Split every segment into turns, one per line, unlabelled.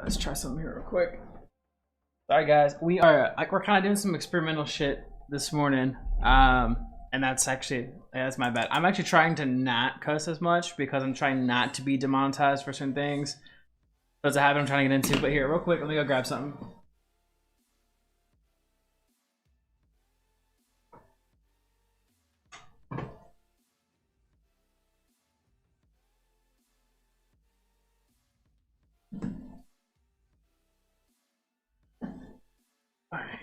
Let's try something here real quick. Sorry guys, we're kind of doing some experimental shit this morning, and that's my bad. I'm actually trying to not cuss as much because I'm trying not to be demonetized for certain things. That's a habit I'm trying to get into. But here, real quick, let me go grab something. All right.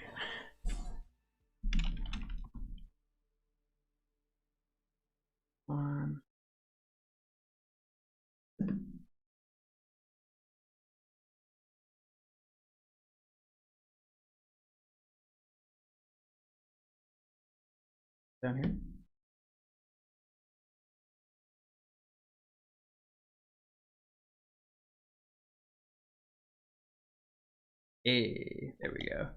Down here. Hey, there we go.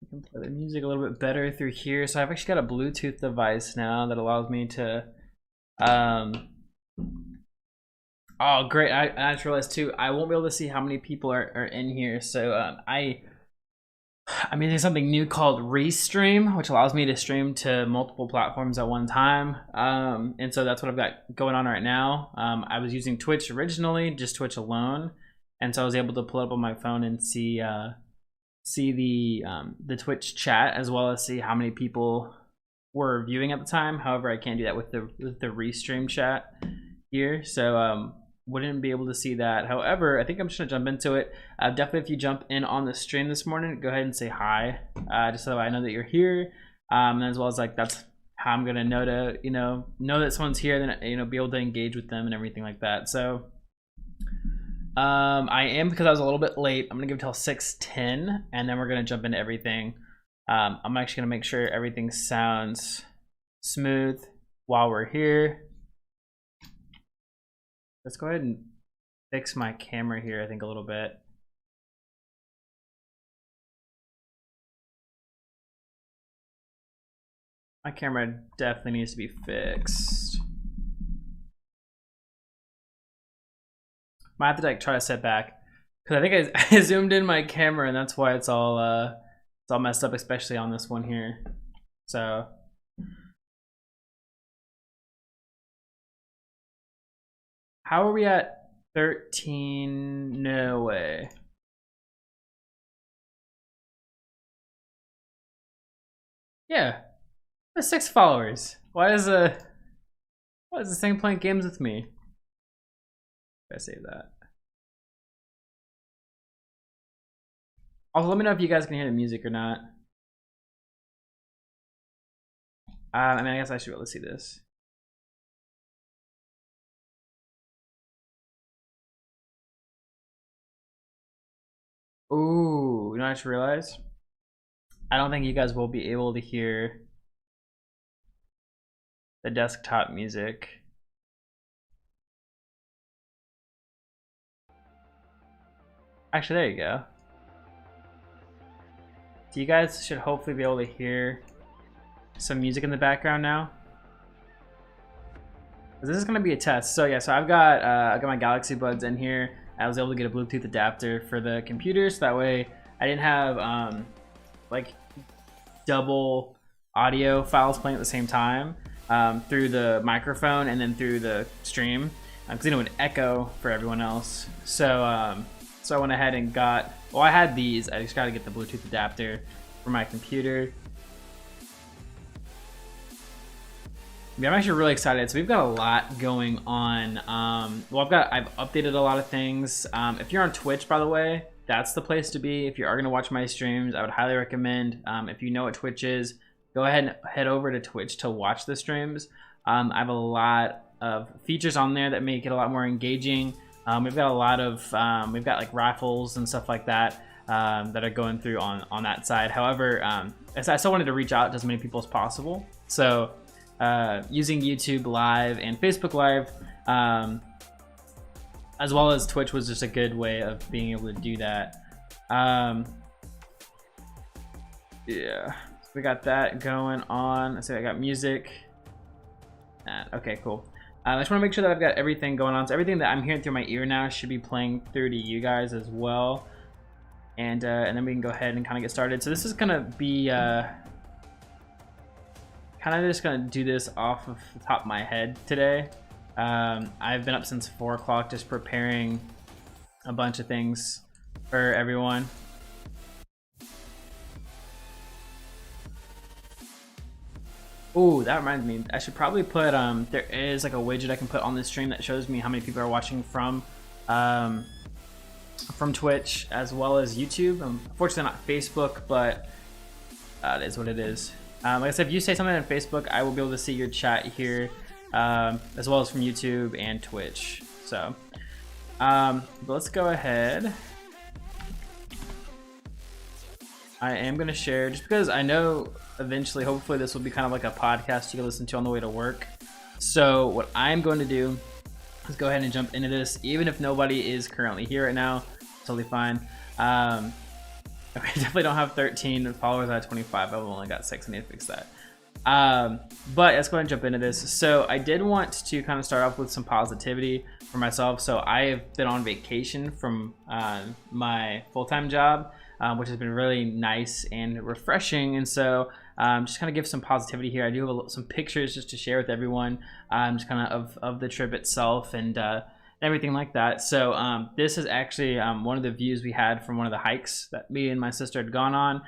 You can play the music a little bit better through here. So I've actually got a Bluetooth device now that allows me to oh great, I just realized too, I won't be able to see how many people are in here. So I'm using something new called Restream, which allows me to stream to multiple platforms at one time. And so that's what I've got going on right now. I was using Twitch originally, just Twitch alone. And so I was able to pull it up on my phone and see the Twitch chat, as well as see how many people were viewing at the time. However, I can't do that with the Restream chat here. So wouldn't be able to see that. However, I think I'm just gonna jump into it. Definitely, if you jump in on the stream this morning, go ahead and say hi, just so I know that you're here, as well as like that's how I'm gonna know to know that someone's here, then be able to engage with them and everything like that. So I am, because I was a little bit late, I'm gonna give it till 6:10, and then we're gonna jump into everything. I'm actually gonna make sure everything sounds smooth while we're here. Let's go ahead and fix my camera here, I think, a little bit. My camera definitely needs to be fixed. Might have to like try to set back, because I think I zoomed in my camera, and that's why it's all messed up, especially on this one here. So how are we at 13? No way. Yeah, there's 6 followers. Why is this thing playing games with me? I save that. Also, let me know if you guys can hear the music or not. I mean, I guess I should be able to see this. Ooh, you know what I just realized? I don't think you guys will be able to hear the desktop music. Actually, there you go. So you guys should hopefully be able to hear some music in the background now. This is gonna be a test. So yeah, so I've got my Galaxy Buds in here. I was able to get a Bluetooth adapter for the computer, so that way I didn't have like double audio files playing at the same time through the microphone and then through the stream, because it would echo for everyone else. So so I went ahead and got, well, I had these, I just got to get the Bluetooth adapter for my computer. Yeah, I'm actually really excited. So we've got a lot going on. Well, I've updated a lot of things. If you're on Twitch, by the way, that's the place to be. If you are going to watch my streams, I would highly recommend, if you know what Twitch is, go ahead and head over to Twitch to watch the streams. I have a lot of features on there that make it a lot more engaging. We've got a lot of, we've got like raffles and stuff like that that are going through on that side. However, I still wanted to reach out to as many people as possible. So using YouTube Live and Facebook Live, as well as Twitch, was just a good way of being able to do that. Yeah, so we got that going on. So I got music. Okay, cool. I just want to make sure that I've got everything going on. So everything that I'm hearing through my ear now should be playing through to you guys as well. And then we can go ahead and kind of get started. So this is gonna be kind of just gonna do this off of the top of my head today. I've been up since 4 o'clock just preparing a bunch of things for everyone. Oh, that reminds me, I should probably put there is like a widget I can put on this stream that shows me how many people are watching from Twitch as well as YouTube. Unfortunately not Facebook, but it is what it is. Like I said, if you say something on Facebook, I will be able to see your chat here, as well as from YouTube and Twitch. So but let's go ahead. I am going to share, just because I know eventually, hopefully this will be kind of like a podcast you can listen to on the way to work. So what I'm going to do is go ahead and jump into this, even if nobody is currently here right now. Totally fine. I definitely don't have 13 followers out of 25. I've only got 6. I need to fix that. But let's go ahead and jump into this. So I did want to kind of start off with some positivity for myself. So I have been on vacation from my full-time job, which has been really nice and refreshing. And so just kind of give some positivity here. I do have some pictures just to share with everyone, just kind of the trip itself and everything like that. So this is actually one of the views we had from one of the hikes that me and my sister had gone on.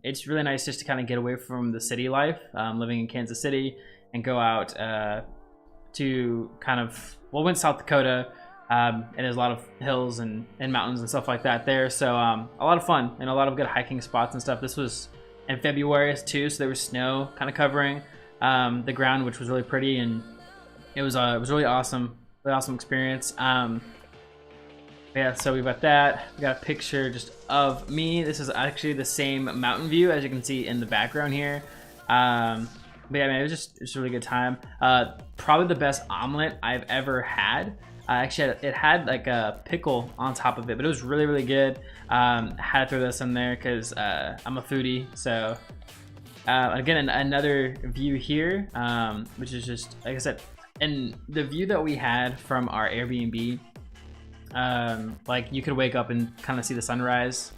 It's really nice just to kind of get away from the city life, living in Kansas City, and go out to kind of, well, we went to South Dakota, and there's a lot of hills and mountains and stuff like that there. So a lot of fun and a lot of good hiking spots and stuff. This was in February too, so there was snow kind of covering the ground, which was really pretty, and it was really awesome experience. Yeah, so we've got that. We got a picture just of me. This is actually the same mountain view as you can see in the background here. But yeah, man, it was a really good time. Probably the best omelet I've ever had. Actually, it had like a pickle on top of it, but it was really, really good. Had to throw this in there because I'm a foodie. So again, another view here, which is just, like I said, and the view that we had from our Airbnb, like you could wake up and kind of see the sunrise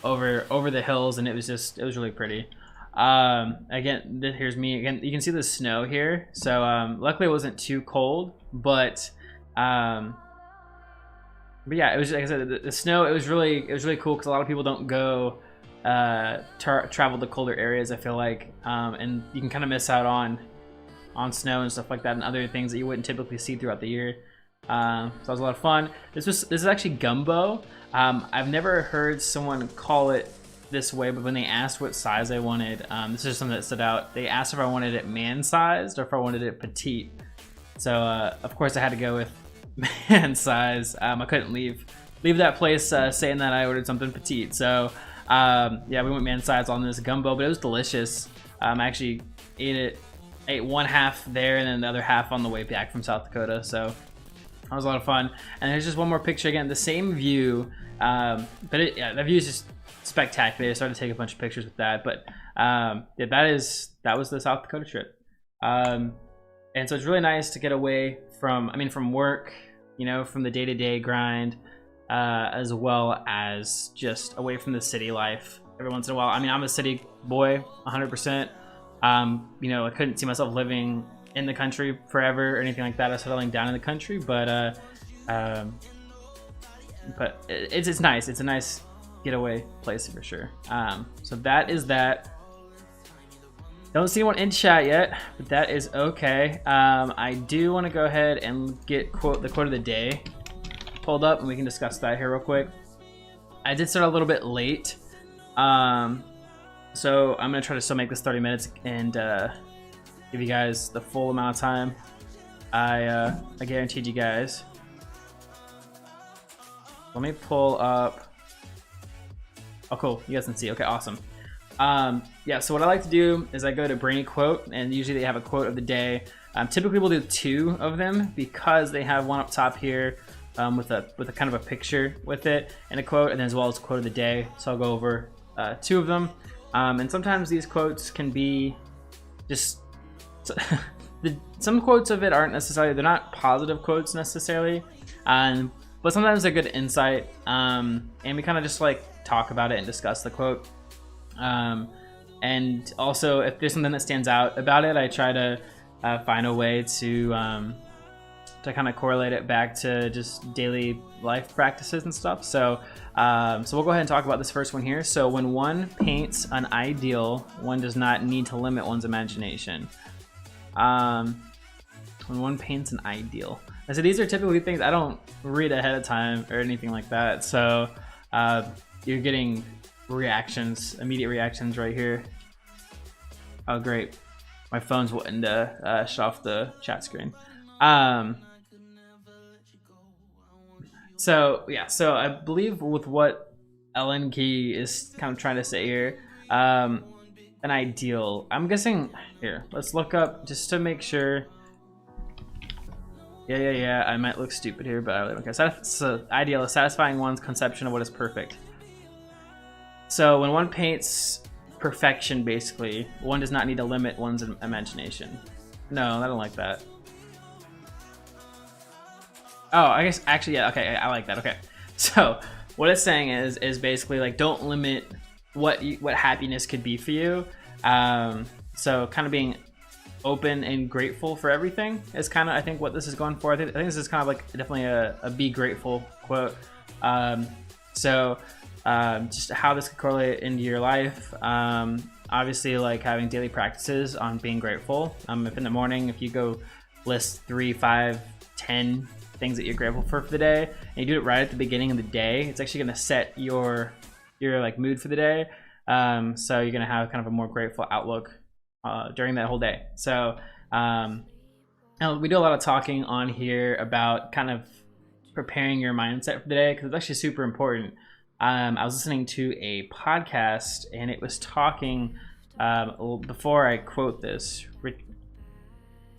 over the hills, and it was really pretty. Again, here's me again. You can see the snow here. So luckily it wasn't too cold, but yeah, it was, like I said, the snow. It was really cool because a lot of people don't go travel to colder areas, I feel like, and you can kind of miss out on snow and stuff like that, and other things that you wouldn't typically see throughout the year. So that was a lot of fun. This is actually gumbo. I've never heard someone call it this way, but when they asked what size I wanted, this is something that stood out. They asked if I wanted it man-sized or if I wanted it petite. So of course I had to go with man size. I couldn't leave that place saying that I ordered something petite. So yeah, we went man size on this gumbo, but it was delicious. I actually ate one half there and then the other half on the way back from South Dakota. So that was a lot of fun. And there's just one more picture again, the same view, but the view is just spectacular. I started to take a bunch of pictures with that, but yeah, that was the South Dakota trip. And so it's really nice to get away from work, you know, from the day-to-day grind, as well as just away from the city life every once in a while. I mean, I'm a city boy, 100%. You know, I couldn't see myself living in the country forever or anything like that, or settling down in the country, but it's nice. It's a nice getaway place for sure. So that is that. Don't see anyone in chat yet, but that is okay. I do want to go ahead and get the quote of the day pulled up, and we can discuss that here real quick. I did start a little bit late, so I'm gonna try to still make this 30 minutes and give you guys the full amount of time I guaranteed you guys. Let me pull up. Oh, cool. You guys can see. Okay, awesome. Yeah, so what I like to do is I go to Brainy Quote, and usually they have a quote of the day. Typically we'll do 2 of them because they have one up top here with a kind of a picture with it and a quote, and then as well as quote of the day. So I'll go over 2 of them. And sometimes these quotes can be just some quotes of it aren't necessarily, they're not positive quotes necessarily, but sometimes they're good insight, and we kind of just like talk about it and discuss the quote. And also, if there's something that stands out about it, I try to find a way to kind of correlate it back to just daily life practices and stuff. So we'll go ahead and talk about this first one here. So when one paints an ideal, one does not need to limit one's imagination. When one paints an ideal. And so these are typically things I don't read ahead of time or anything like that. So you're getting reactions, immediate reactions right here. Oh, great. My phone's wanting to shut off the chat screen. So I believe with what Ellen Key is kind of trying to say here, an ideal. I'm guessing here. Let's look up just to make sure. Yeah. I might look stupid here, but I really don't care. So ideal is satisfying one's conception of what is perfect. So when one paints perfection, basically, one does not need to limit one's imagination. No, I don't like that. Oh, I guess actually, yeah, okay, I like that. Okay, so what it's saying is basically like don't limit what happiness could be for you. So kind of being open and grateful for everything is kind of, I think, what this is going for. I think this is kind of like definitely a be grateful quote. Just how this could correlate into your life. Obviously, like having daily practices on being grateful. If in the morning, if you go list 3, 5, 10 things that you're grateful for the day, and you do it right at the beginning of the day, it's actually going to set your like mood for the day. So you're going to have kind of a more grateful outlook during that whole day. So we do a lot of talking on here about kind of preparing your mindset for the day, because it's actually super important. I was listening to a podcast and it was talking, before I quote this,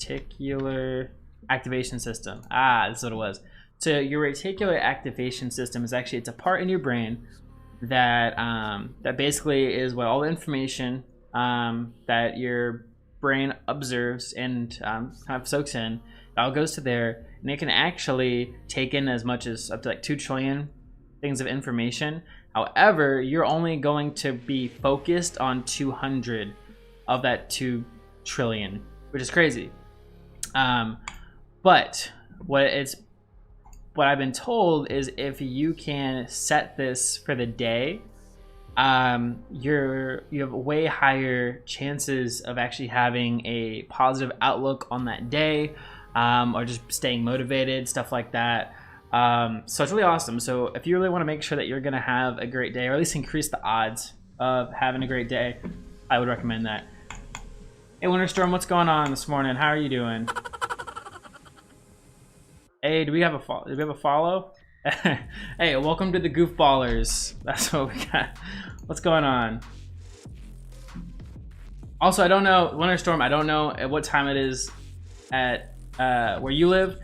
reticular activation system. This is what it was. So your reticular activation system is actually, it's a part in your brain that that basically is what all the information that your brain observes and kind of soaks in, it all goes to there, and it can actually take in as much as up to like 2 trillion things of information. However, you're only going to be focused on 200 of that 2 trillion, which is crazy. But what I've been told is if you can set this for the day, you have way higher chances of actually having a positive outlook on that day, or just staying motivated, stuff like that. So it's really awesome. So if you really want to make sure that you're going to have a great day, or at least increase the odds of having a great day, I would recommend that. Hey, Winterstorm, what's going on this morning? How are you doing? Hey, do we have a follow? Hey, welcome to the Goofballers. That's what we got. What's going on? Also, I don't know, Winterstorm, I don't know at what time it is at where you live.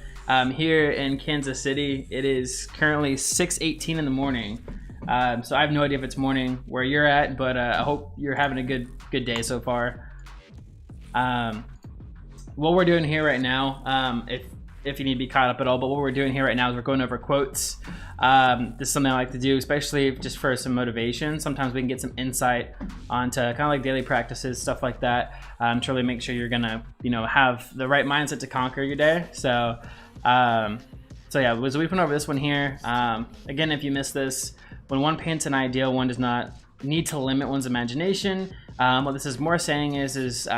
Here in Kansas City, it is currently 6:18 in the morning. So I have no idea if it's morning where you're at, but I hope you're having a good day so far. What we're doing here right now, if you need to be caught up at all, but what we're doing here right now is we're going over quotes. This is something I like to do, especially just for some motivation. Sometimes we can get some insight onto kind of like daily practices, stuff like that, to really make sure you're gonna, have the right mindset to conquer your day. So yeah, so we went over this one here. Again, if you missed this, when one paints an ideal, one does not need to limit one's imagination. What this is more saying is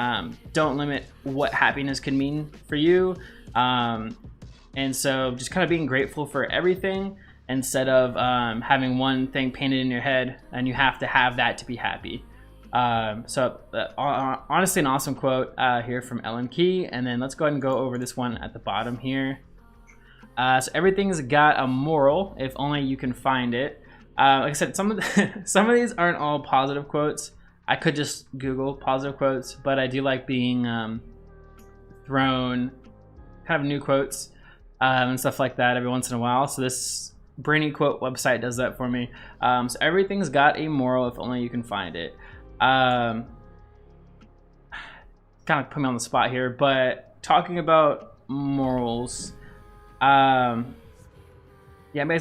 don't limit what happiness can mean for you. And so just kind of being grateful for everything instead of having one thing painted in your head and you have to have that to be happy. Honestly, an awesome quote here from Ellen Key. And then let's go ahead and go over this one at the bottom here. So everything's got a moral if only you can find it. Like I said, some of these aren't all positive quotes. I could just Google positive quotes, but I do like being thrown kind of new quotes and stuff like that every once in a while. So this Brainy Quote website does that for me. So everything's got a moral if only you can find it. Kind of put me on the spot here, but talking about morals. Yeah,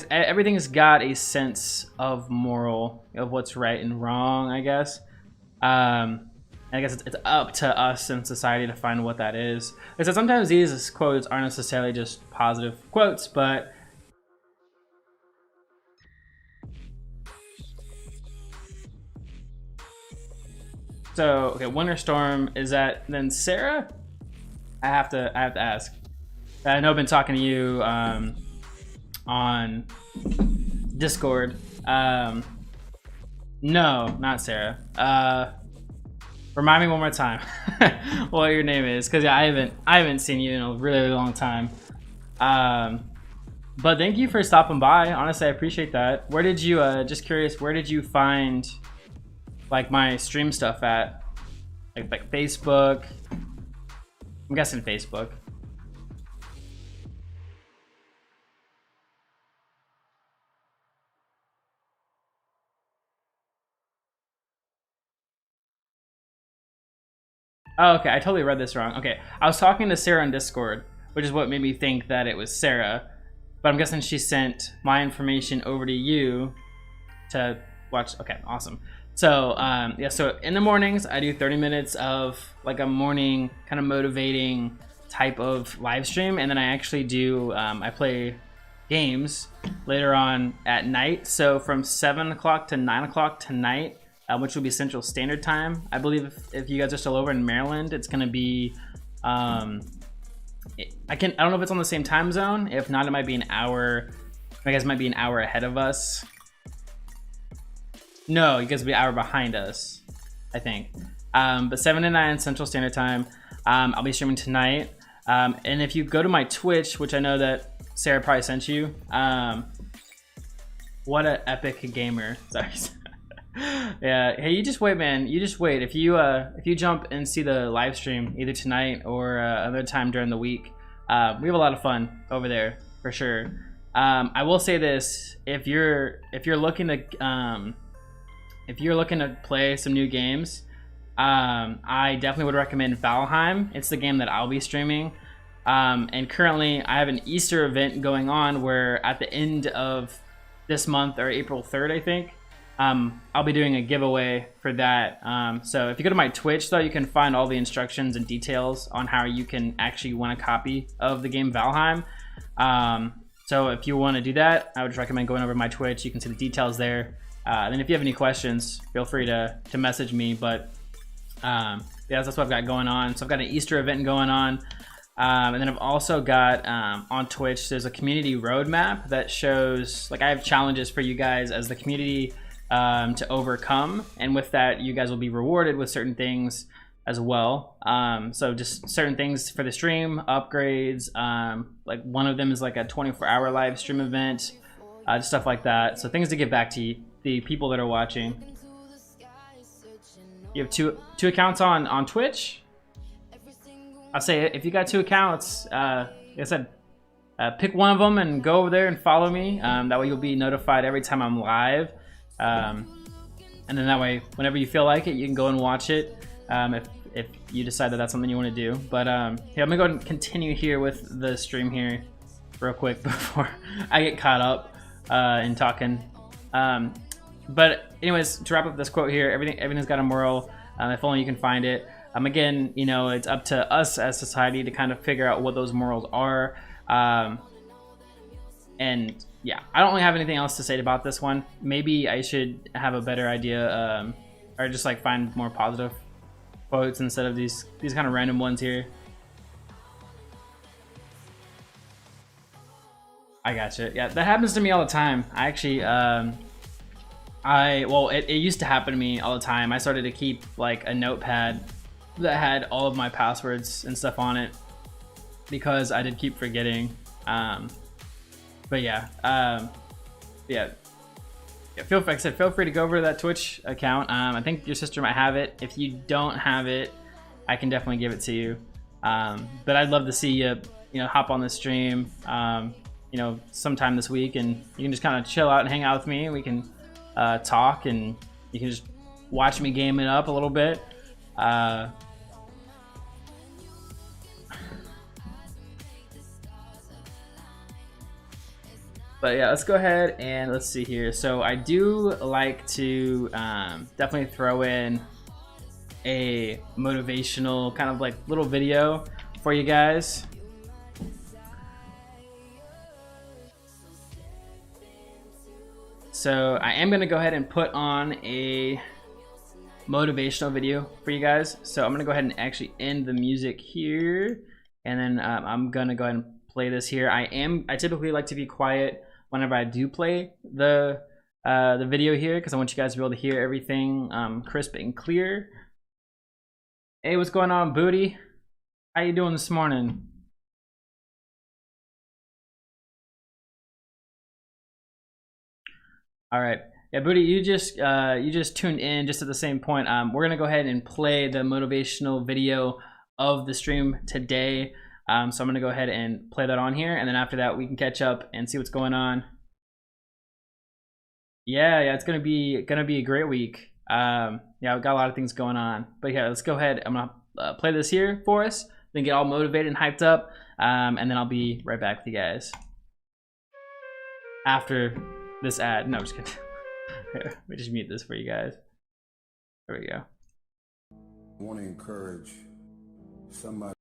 everything's got a sense of moral, of what's right and wrong, I guess. And I guess it's up to us in society to find what that is. Because sometimes these quotes aren't necessarily just positive quotes, but so okay, Winter Storm, is that then Sarah? I have to ask. I know I've been talking to you on Discord. No, not Sarah. Remind me one more time what your name is, because yeah, I haven't seen you in a really long time. But thank you for stopping by. Honestly, I appreciate that. Where did you just curious, where did you find like my stream stuff at? Like Facebook? I'm guessing Facebook. Oh, okay, I totally read this wrong. Okay, I was talking to Sarah on Discord, which is what made me think that it was Sarah. But I'm guessing she sent my information over to you to watch. Okay, awesome. So, yeah, so in the mornings, I do 30 minutes of like a morning kind of motivating type of live stream. And then I actually do, I play games later on at night. So from 7 o'clock to 9 o'clock tonight, which will be Central Standard Time. I believe if you guys are still over in Maryland, it's gonna be, I don't know if it's on the same time zone. If not, it might be an hour. I guess it might be an hour ahead of us. No, you guys will be an hour behind us, I think. But 7 to 9 Central Standard Time. I'll be streaming tonight. And if you go to my Twitch, which I know that Sarah probably sent you, what an epic gamer. Sorry. Yeah, hey, you just wait, man. You just wait. If you jump and see the live stream either tonight or another time during the week, we have a lot of fun over there for sure. I will say this: if you're looking to play some new games, I definitely would recommend Valheim. It's the game that I'll be streaming. And currently, I have an Easter event going on where at the end of this month, or April 3rd, I think, I'll be doing a giveaway for that. So if you go to my Twitch, though, you can find all the instructions and details on how you can actually win a copy of the game Valheim. So if you want to do that, I would just recommend going over to my Twitch. You can see the details there. Then if you have any questions, feel free to message me. But yeah, that's what I've got going on. So I've got an Easter event going on. And then I've also got on Twitch, there's a community roadmap that shows, like, I have challenges for you guys as the community to overcome, and with that you guys will be rewarded with certain things as well. So just certain things for the stream, upgrades, like one of them is like a 24-hour live stream event, just stuff like that. So things to give back to the people that are watching. You have two accounts on Twitch. I'll say if you got 2 accounts, like I said, pick one of them and go over there and follow me. That way you'll be notified every time I'm live. And then that way, whenever you feel like it, you can go and watch it, if you decide that that's something you want to do. But yeah, I'm gonna go ahead and continue here with the stream here real quick before I get caught up in talking. But anyways, to wrap up this quote here, everything's got a moral. If only you can find it. Again, you know, it's up to us as society to kind of figure out what those morals are. And yeah, I don't really have anything else to say about this one. Maybe I should have a better idea, or just like find more positive quotes instead of these kind of random ones here. I gotcha. Yeah, that happens to me all the time. I actually, it used to happen to me all the time. I started to keep like a notepad that had all of my passwords and stuff on it because I did keep forgetting. But yeah, feel free to go over to that Twitch account. I think your sister might have it. If you don't have it, I can definitely give it to you. But I'd love to see you, hop on the stream, sometime this week, and you can just kind of chill out and hang out with me. We can talk, and you can just watch me game it up a little bit. But yeah, let's go ahead and let's see here. So I do like to definitely throw in a motivational kind of like little video for you guys. So I am gonna go ahead and put on a motivational video for you guys. So I'm gonna go ahead and actually end the music here, and then I'm gonna go ahead and play this here. I typically like to be quiet whenever I do play the video here, because I want you guys to be able to hear everything crisp and clear. Hey, what's going on, Booty? How you doing this morning? All right, yeah, Booty, you just tuned in just at the same point. We're gonna go ahead and play the motivational video of the stream today. So I'm gonna go ahead and play that on here, and then after that we can catch up and see what's going on. Yeah, it's gonna be a great week. Yeah, we've got a lot of things going on, but yeah, let's go ahead. I'm gonna play this here for us, then get all motivated and hyped up, and then I'll be right back with you guys after this ad. No, I'm just kidding. Let me just mute this for you guys. There we go.
I want to encourage somebody.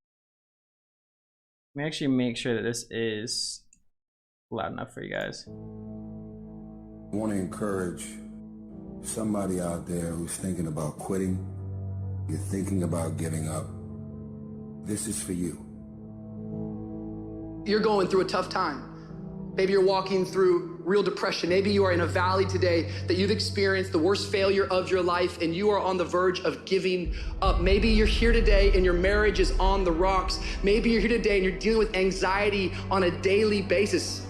Let me actually make sure that this is loud enough for you guys.
I want to encourage somebody out there who's thinking about quitting. You're thinking about giving up. This is for you.
You're going through a tough time. Maybe you're walking through real depression. Maybe you are in a valley today that you've experienced the worst failure of your life and you are on the verge of giving up. Maybe you're here today and your marriage is on the rocks. Maybe you're here today and you're dealing with anxiety on a daily basis.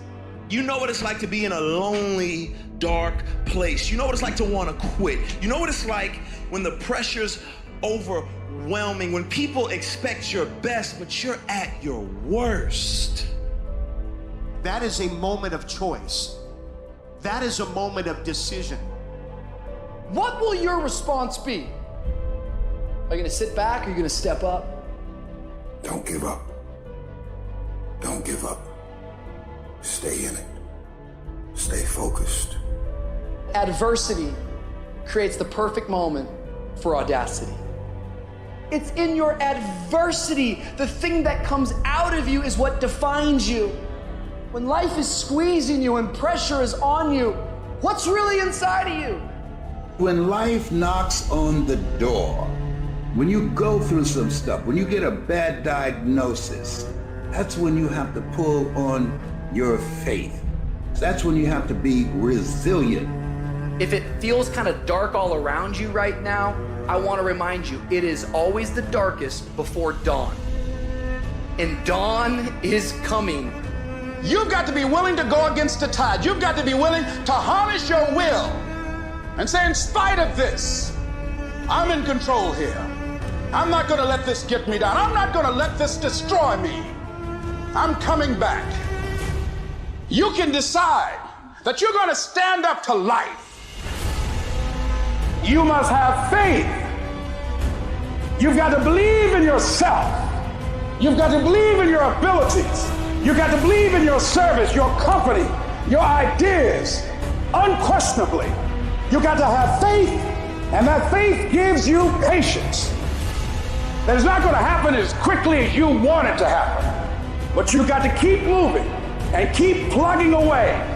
You know what it's like to be in a lonely, dark place. You know what it's like to want to quit. You know what it's like when the pressure's overwhelming, when people expect your best, but you're at your worst.
That is a moment of choice. That is a moment of decision.
What will your response be? Are you gonna sit back or are you gonna step up?
Don't give up. Don't give up. Stay in it. Stay focused.
Adversity creates the perfect moment for audacity. It's in your adversity. The thing that comes out of you is what defines you. When life is squeezing you and pressure is on you, what's really inside of you?
When life knocks on the door, when you go through some stuff, when you get a bad diagnosis, that's when you have to pull on your faith. That's when you have to be resilient.
If it feels kind of dark all around you right now, I want to remind you, it is always the darkest before dawn. And dawn is coming.
You've got to be willing to go against the tide. You've got to be willing to harness your will and say, in spite of this, I'm in control here. I'm not going to let this get me down. I'm not going to let this destroy me. I'm coming back. You can decide that you're going to stand up to life. You must have faith. You've got to believe in yourself. You've got to believe in your abilities. You got to believe in your service, your company, your ideas. Unquestionably, you got to have faith, and that faith gives you patience. That it's not going to happen as quickly as you want it to happen, but you got to keep moving and keep plugging away.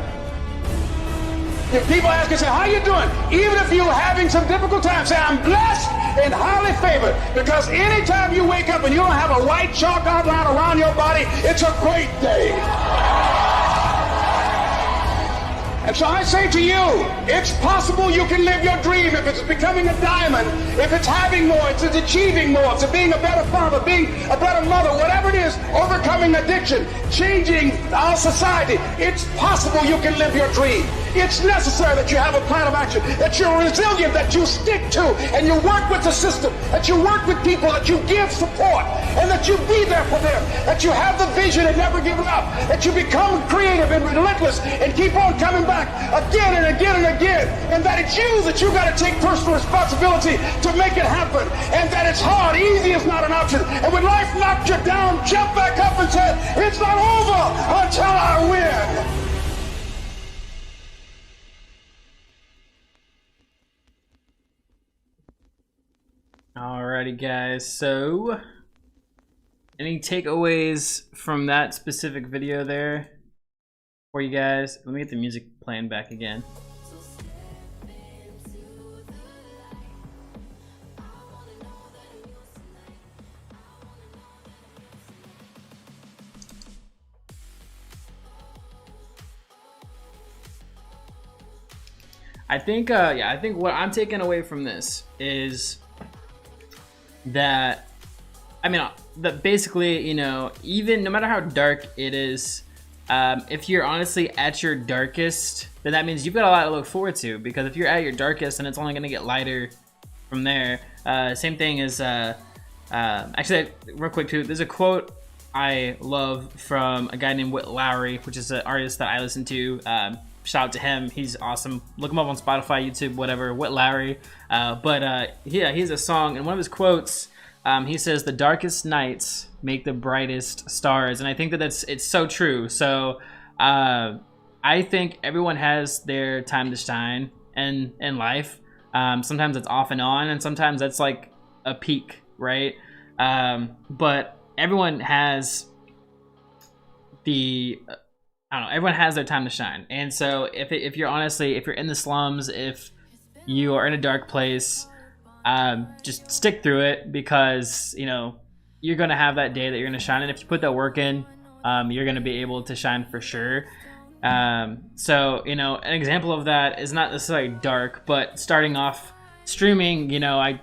If people ask you, say, how you doing? Even if you're having some difficult time, say, I'm blessed and highly favored. Because anytime you wake up and you don't have a white chalk outline around your body, it's a great day. And so I say to you, it's possible you can live your dream. If it's becoming a diamond, if it's having more, if it's achieving more, if it's being a better father, being a better mother, whatever it is, overcoming addiction, changing our society, it's possible you can live your dream. It's necessary that you have a plan of action, that you're resilient, that you stick to, and you work with the system, that you work with people, that you give support, and that you be there for them, that you have the vision and never give up, that you become creative and relentless and keep on coming back again and again and again, and that it's you that you got to take personal responsibility to make it happen, and that it's hard, easy is not an option, and when life knocks you down, jump back up and say, it's not over until I win.
Alrighty, guys. So, any takeaways from that specific video there for you guys? Let me get the music playing back again. I think, yeah, I think what I'm taking away from this is that, I mean, that basically, you know, even no matter how dark it is, if you're honestly at your darkest, then that means you've got a lot to look forward to, because if you're at your darkest, then it's only going to get lighter from there. Same thing as, actually, real quick too, there's a quote I love from a guy named Whit Lowry, which is an artist that I listen to. Shout out to him, he's awesome. Look him up on Spotify, YouTube, whatever, Whit Lowry. Yeah, he has a song, and one of his quotes, he says, "The darkest nights make the brightest stars," and I think that it's so true. So I think everyone has their time to shine in life. Sometimes it's off and on, and sometimes that's like a peak, right? But everyone has the I don't know, everyone has their time to shine. And so if you're honestly, if you're in the slums, if you are in a dark place, just stick through it, because, you know, you're going to have that day that you're going to shine. And if you put that work in, you're going to be able to shine for sure. So, you know, an example of that is not necessarily dark, but starting off streaming, you know, I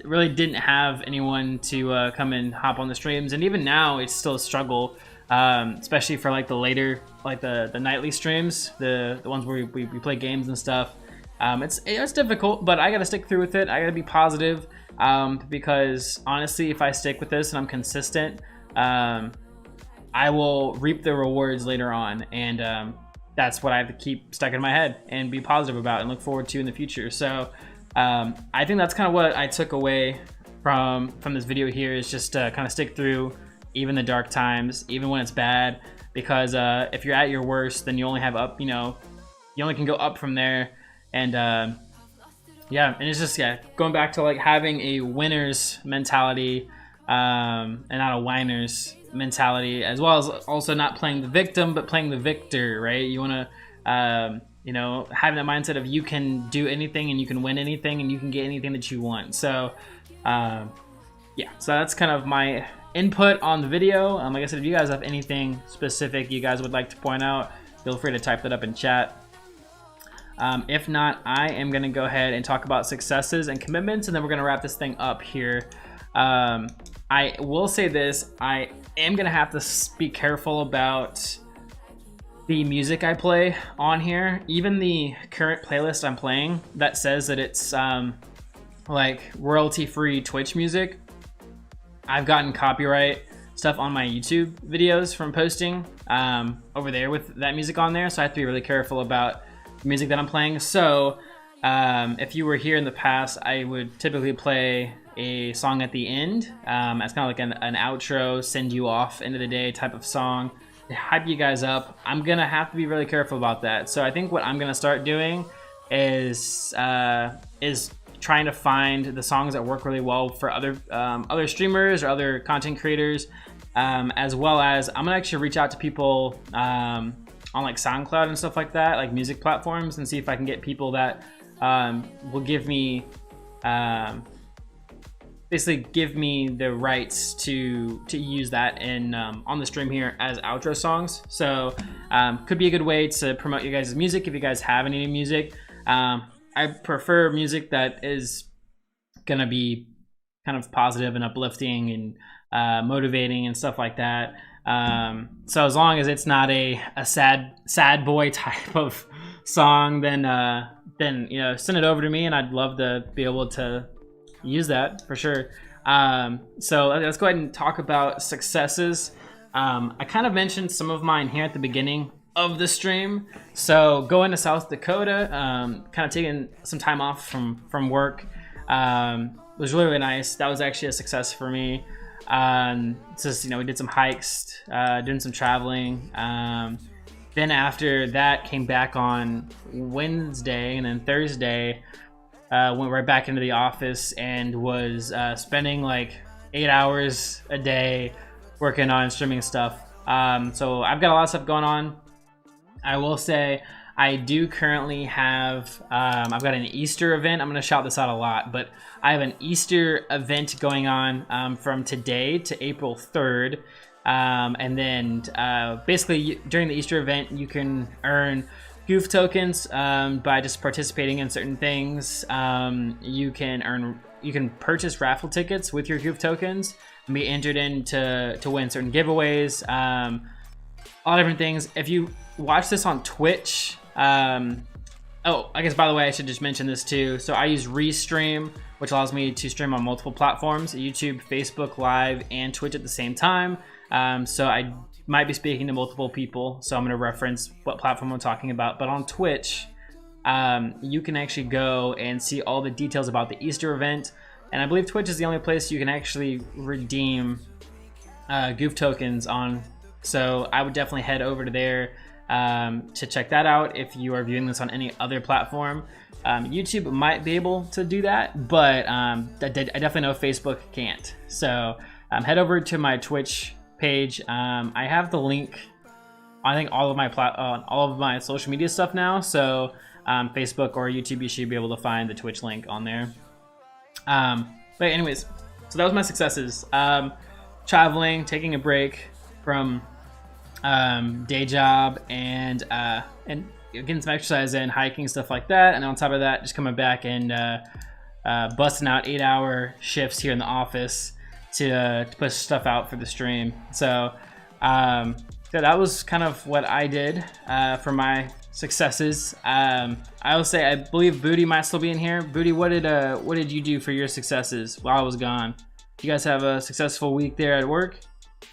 really didn't have anyone to come and hop on the streams. And even now, it's still a struggle. Especially for like the later, like the nightly streams, the ones where we play games and stuff. It's difficult, but I gotta stick through with it. I gotta be positive, because honestly, if I stick with this and I'm consistent, I will reap the rewards later on, and that's what I have to keep stuck in my head and be positive about and look forward to in the future. So I think that's kind of what I took away from this video here, is just to kind of stick through even the dark times, even when it's bad, because if you're at your worst, then you only have up, you know, you only can go up from there. And yeah, and it's just, yeah, going back to like having a winner's mentality, and not a whiner's mentality, as well as also not playing the victim but playing the victor, right? You want to you know, having that mindset of you can do anything and you can win anything and you can get anything that you want. So yeah, so that's kind of my input on the video. Like I said, if you guys have anything specific you guys would like to point out, feel free to type that up in chat. If not, I am going to go ahead and talk about successes and commitments, and then we're going to wrap this thing up here. I will say this, I am going to have to be careful about the music I play on here. Even the current playlist I'm playing that says that it's like royalty-free Twitch music, I've gotten copyright stuff on my YouTube videos from posting over there with that music on there, so I have to be really careful about the music that I'm playing. So if you were here in the past, I would typically play a song at the end as kind of like an outro, send you off into the day type of song to hype you guys up. I'm gonna have to be really careful about that. So I think what I'm gonna start doing is trying to find the songs that work really well for other streamers or other content creators, as well as I'm gonna actually reach out to people on like SoundCloud and stuff like that, like music platforms, and see if I can get people that will give me basically give me the rights to use that in on the stream here as outro songs. So could be a good way to promote you guys' music if you guys have any music. I prefer music that is gonna be kind of positive and uplifting and motivating and stuff like that. So as long as it's not a sad boy type of song, then you know, send it over to me, and I'd love to be able to use that for sure. So let's go ahead and talk about successes. I kind of mentioned some of mine here at the beginning of the stream. So going to South Dakota, kind of taking some time off from work, was really, really nice. That was actually a success for me. Just, you know, we did some hikes, doing some traveling. Then after that, came back on Wednesday, and then Thursday went right back into the office and was spending like 8 hours a day working on streaming stuff. So I've got a lot of stuff going on. I will say I do currently have, I've got an Easter event. I'm going to shout this out a lot, but I have an Easter event going on from today to April 3rd. And then basically during the Easter event, you can earn Goof tokens by just participating in certain things. You can purchase raffle tickets with your Goof tokens and be entered in to win certain giveaways. All different things. If you watch this on Twitch, oh, I guess by the way, I should just mention this too. So I use Restream, which allows me to stream on multiple platforms: YouTube, Facebook Live, and Twitch at the same time. So I might be speaking to multiple people, so I'm going to reference what platform I'm talking about. But on Twitch, you can actually go and see all the details about the Easter event. And I believe Twitch is the only place you can actually redeem Goof tokens on. So I would definitely head over to there to check that out if you are viewing this on any other platform. YouTube might be able to do that, but I definitely know Facebook can't. So head over to my Twitch page. I have the link, I think, all of my social media stuff now. So Facebook or YouTube, you should be able to find the Twitch link on there. But anyways, so that was my successes. Traveling, taking a break from day job, and getting some exercise in, hiking, stuff like that. And on top of that, just coming back and busting out 8-hour shifts here in the office to push stuff out for the stream. So yeah, that was kind of what I did for my successes. I will say, I believe Booty might still be in here. Booty, what did you do for your successes while I was gone? You guys have a successful week there at work,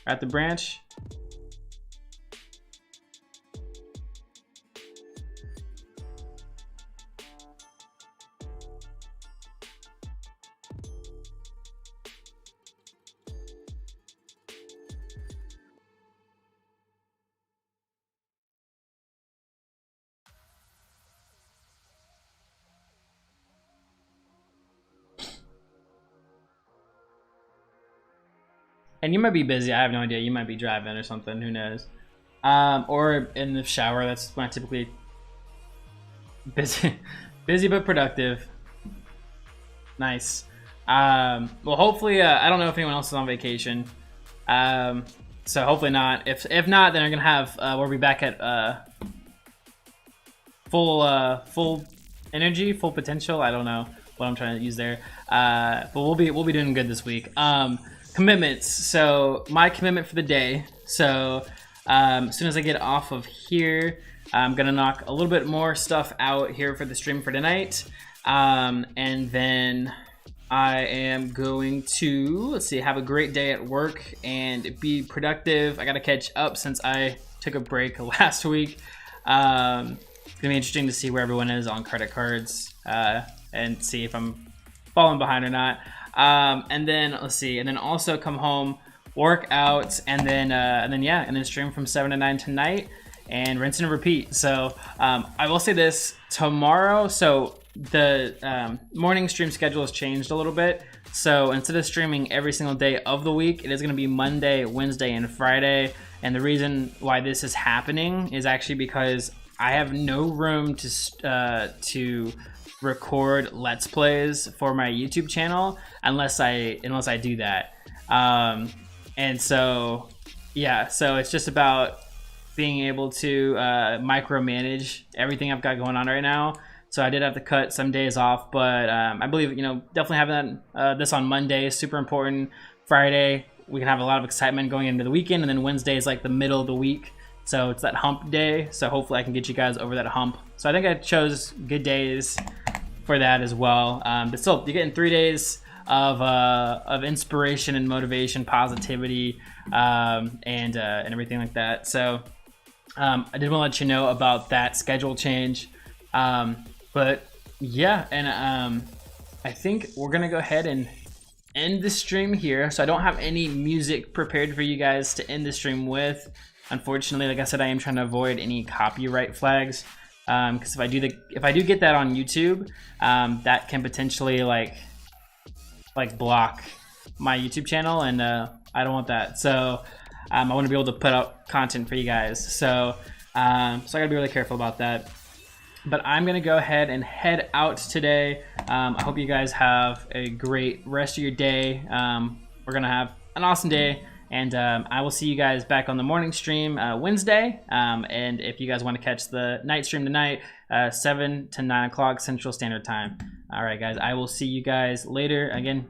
at the branch? And you might be busy. I have no idea. You might be driving or something. Who knows? Or in the shower. That's when I typically busy but productive. Nice. Well, hopefully, I don't know if anyone else is on vacation. So hopefully not. If not, then I'm gonna have we'll be back at full energy, full potential. I don't know what I'm trying to use there. But we'll be doing good this week. Commitments. So my commitment for the day. So as soon as I get off of here, I'm gonna knock a little bit more stuff out here for the stream for tonight, and then I am going to, let's see, have a great day at work and be productive. I gotta catch up since I took a break last week. It's gonna be interesting to see where everyone is on credit cards and see if I'm falling behind or not. And then let's see, and then also come home, work out, and then stream from 7 to 9 tonight, and rinse and repeat. So I will say this, tomorrow, so the morning stream schedule has changed a little bit. So instead of streaming every single day of the week, it is going to be Monday, Wednesday, and Friday. And the reason why this is happening is actually because I have no room to record Let's Plays for my YouTube channel unless I do that. And so yeah, so it's just about being able to micromanage everything I've got going on right now. So I did have to cut some days off, but I believe, definitely having this on Monday is super important. Friday, we can have a lot of excitement going into the weekend, and then Wednesday is like the middle of the week. So it's that hump day. So hopefully I can get you guys over that hump. So I think I chose good days for that as well. But still, you're getting 3 days of inspiration and motivation, positivity, and everything like that. So I did want to let you know about that schedule change. But yeah, and I think we're gonna go ahead and end the stream here. So I don't have any music prepared for you guys to end the stream with. Unfortunately, like I said, I am trying to avoid any copyright flags. because if I do get that on YouTube, that can potentially like block my YouTube channel, and I don't want that. So I want to be able to put out content for you guys. So I gotta be really careful about that. But I'm gonna go ahead and head out today. I hope you guys have a great rest of your day. We're gonna have an awesome day, and I will see you guys back on the morning stream Wednesday. And if you guys want to catch the night stream tonight, 7 to 9 o'clock Central Standard Time. All right, guys, I will see you guys later. Again,